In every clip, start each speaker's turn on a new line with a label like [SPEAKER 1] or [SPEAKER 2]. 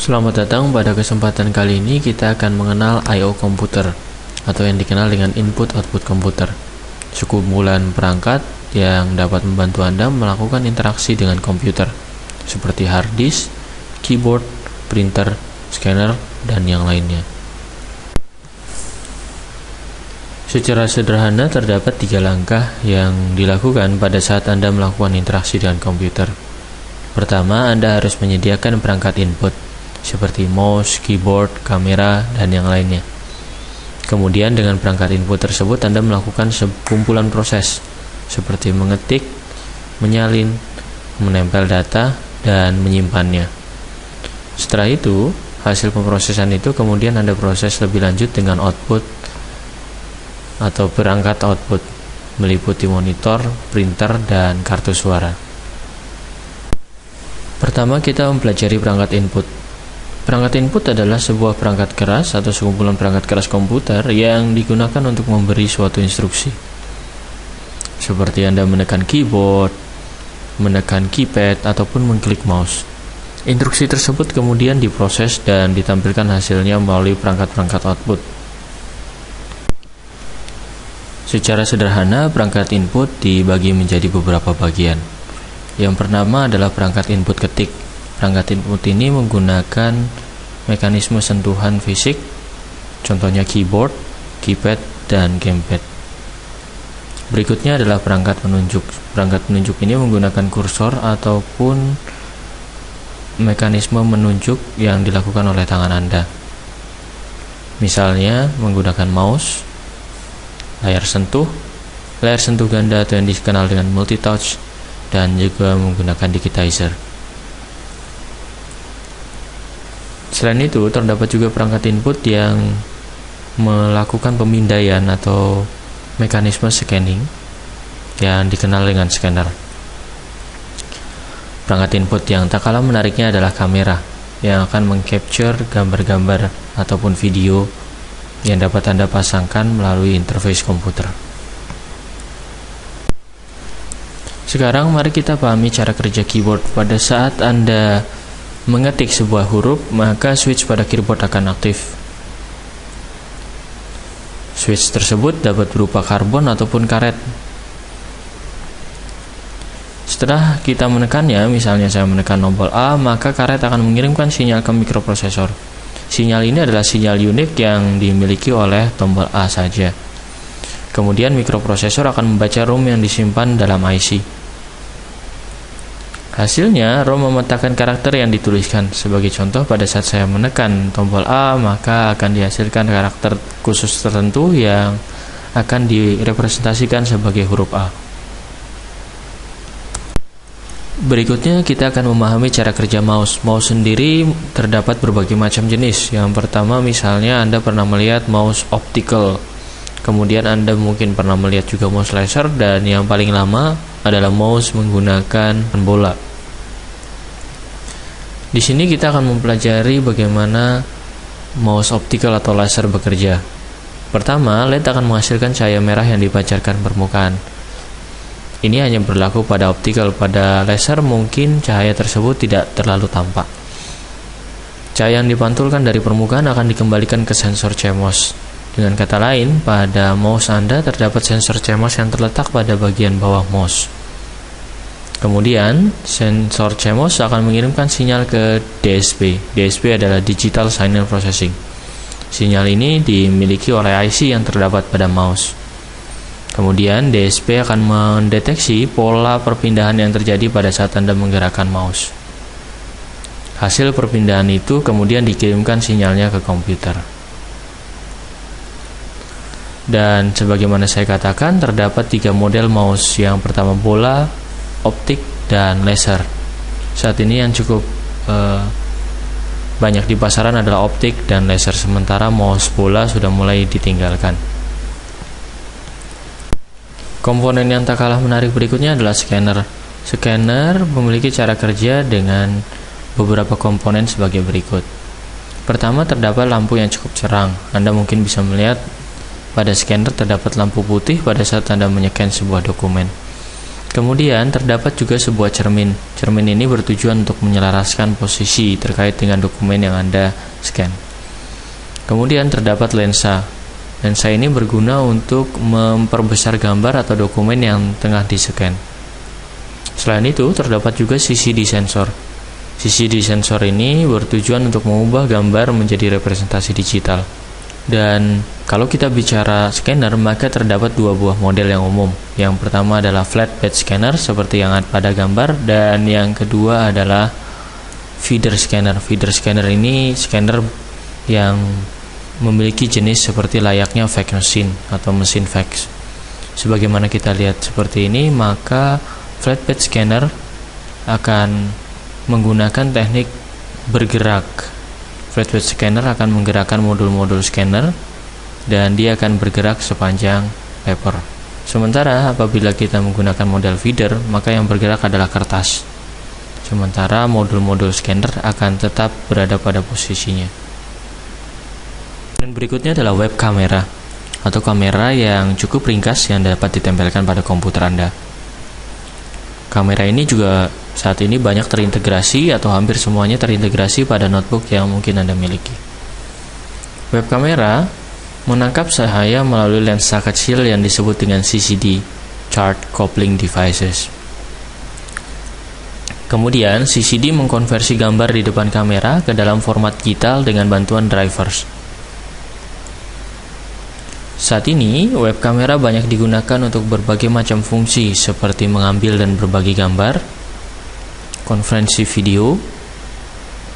[SPEAKER 1] Selamat datang. Pada kesempatan kali ini kita akan mengenal I/O komputer atau yang dikenal dengan input-output komputer. Sekumpulan perangkat yang dapat membantu Anda melakukan interaksi dengan komputer seperti hard disk, keyboard, printer, scanner, dan yang lainnya. Secara sederhana terdapat 3 langkah yang dilakukan pada saat Anda melakukan interaksi dengan komputer. Pertama, Anda harus menyediakan perangkat input seperti mouse, keyboard, kamera, dan yang lainnya. Kemudian dengan perangkat input tersebut Anda melakukan sekumpulan proses seperti mengetik, menyalin, menempel data, dan menyimpannya. Setelah itu, hasil pemrosesan itu kemudian Anda proses lebih lanjut dengan output atau perangkat output, meliputi monitor, printer, dan kartu suara. Pertama, kita mempelajari perangkat input. Perangkat input adalah sebuah perangkat keras atau sekumpulan perangkat keras komputer yang digunakan untuk memberi suatu instruksi. Seperti Anda menekan keyboard, menekan keypad, ataupun mengklik mouse. Instruksi tersebut kemudian diproses dan ditampilkan hasilnya melalui perangkat-perangkat output. Secara sederhana, perangkat input dibagi menjadi beberapa bagian. Yang pertama adalah perangkat input ketik. Perangkat input ini menggunakan mekanisme sentuhan fisik, contohnya keyboard, keypad, dan gamepad. Berikutnya adalah perangkat penunjuk. Perangkat penunjuk ini menggunakan kursor ataupun mekanisme menunjuk yang dilakukan oleh tangan Anda. Misalnya menggunakan mouse, layar sentuh ganda atau yang dikenal dengan multitouch, dan juga menggunakan digitizer. Selain itu, terdapat juga perangkat input yang melakukan pemindaian atau mekanisme scanning yang dikenal dengan scanner. Perangkat input yang tak kalah menariknya adalah kamera yang akan mengcapture gambar-gambar ataupun video yang dapat Anda pasangkan melalui interface komputer. Sekarang mari kita pahami cara kerja keyboard. Pada saat Anda mengetik sebuah huruf, maka switch pada keyboard akan aktif. Switch tersebut dapat berupa karbon ataupun karet. Setelah kita menekannya, misalnya saya menekan tombol A, maka karet akan mengirimkan sinyal ke mikroprosesor. Sinyal ini adalah sinyal unik yang dimiliki oleh tombol A saja. Kemudian mikroprosesor akan membaca ROM yang disimpan dalam IC. Hasilnya, ROM memetakan karakter yang dituliskan. Sebagai contoh, pada saat saya menekan tombol A, maka akan dihasilkan karakter khusus tertentu yang akan direpresentasikan sebagai huruf A. Berikutnya, kita akan memahami cara kerja mouse. Mouse sendiri terdapat berbagai macam jenis. Yang pertama, misalnya Anda pernah melihat mouse optical. Kemudian Anda mungkin pernah melihat juga mouse laser, dan yang paling lama adalah mouse menggunakan bola. Di sini kita akan mempelajari bagaimana mouse optical atau laser bekerja. Pertama, LED akan menghasilkan cahaya merah yang dipancarkan permukaan. Ini hanya berlaku pada optical. Pada laser mungkin cahaya tersebut tidak terlalu tampak. Cahaya yang dipantulkan dari permukaan akan dikembalikan ke sensor CMOS. Dengan kata lain, pada mouse Anda terdapat sensor CMOS yang terletak pada bagian bawah mouse. Kemudian, sensor CMOS akan mengirimkan sinyal ke DSP. DSP adalah Digital Signal Processing. Sinyal ini dimiliki oleh IC yang terdapat pada mouse. Kemudian, DSP akan mendeteksi pola perpindahan yang terjadi pada saat Anda menggerakkan mouse. Hasil perpindahan itu kemudian dikirimkan sinyalnya ke komputer. Dan sebagaimana saya katakan, terdapat 3 model mouse. Yang pertama bola, optik, dan laser. Saat ini yang cukup banyak di pasaran adalah optik dan laser, sementara mouse bola sudah mulai ditinggalkan. Komponen yang tak kalah menarik berikutnya adalah scanner. Scanner memiliki cara kerja dengan beberapa komponen sebagai berikut. Pertama, terdapat lampu yang cukup cerang. Anda mungkin bisa melihat pada scanner terdapat lampu putih pada saat Anda menycan sebuah dokumen. Kemudian terdapat juga sebuah cermin. Cermin ini bertujuan untuk menyelaraskan posisi terkait dengan dokumen yang Anda scan. Kemudian terdapat lensa. Lensa ini berguna untuk memperbesar gambar atau dokumen yang tengah di-scan. Selain itu, terdapat juga CCD sensor. CCD sensor ini bertujuan untuk mengubah gambar menjadi representasi digital. Dan kalau kita bicara scanner, maka terdapat dua buah model yang umum. Yang pertama adalah flatbed scanner seperti yang ada pada gambar, dan yang kedua adalah feeder scanner. Feeder scanner ini scanner yang memiliki jenis seperti layaknya fax machine atau mesin fax. Sebagaimana kita lihat seperti ini, maka flatbed scanner akan menggunakan teknik bergerak. Flatbed scanner akan menggerakkan modul-modul scanner dan dia akan bergerak sepanjang paper. Sementara apabila kita menggunakan model feeder, maka yang bergerak adalah kertas. Sementara modul-modul scanner akan tetap berada pada posisinya. Dan berikutnya adalah web kamera atau kamera yang cukup ringkas yang dapat ditempelkan pada komputer Anda. Kamera ini juga saat ini banyak terintegrasi atau hampir semuanya terintegrasi pada notebook yang mungkin Anda miliki. Web kamera menangkap cahaya melalui lensa kecil yang disebut dengan CCD, Chart Coupling Devices. Kemudian, CCD mengkonversi gambar di depan kamera ke dalam format digital dengan bantuan drivers. Saat ini, web kamera banyak digunakan untuk berbagai macam fungsi seperti mengambil dan berbagi gambar, konferensi video,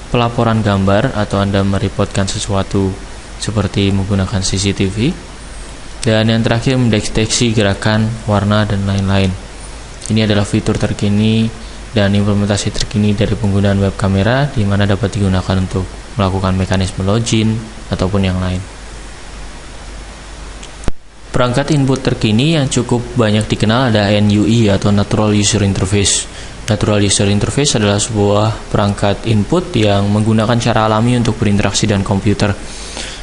[SPEAKER 1] pelaporan gambar atau Anda merepotkan sesuatu seperti menggunakan CCTV, dan yang terakhir mendeteksi gerakan, warna, dan lain-lain. Ini adalah fitur terkini dan implementasi terkini dari penggunaan web kamera di mana dapat digunakan untuk melakukan mekanisme login ataupun yang lain. Perangkat input terkini yang cukup banyak dikenal ada NUI atau Natural User Interface. Natural User Interface adalah sebuah perangkat input yang menggunakan cara alami untuk berinteraksi dengan komputer,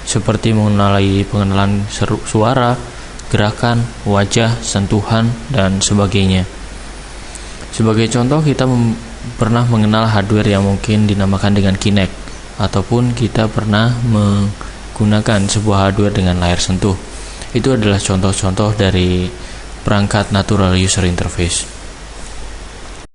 [SPEAKER 1] seperti mengenali pengenalan suara, gerakan, wajah, sentuhan, dan sebagainya. Sebagai contoh, kita pernah mengenal hardware yang mungkin dinamakan dengan Kinect, ataupun kita pernah menggunakan sebuah hardware dengan layar sentuh. Itu adalah contoh-contoh dari perangkat Natural User Interface.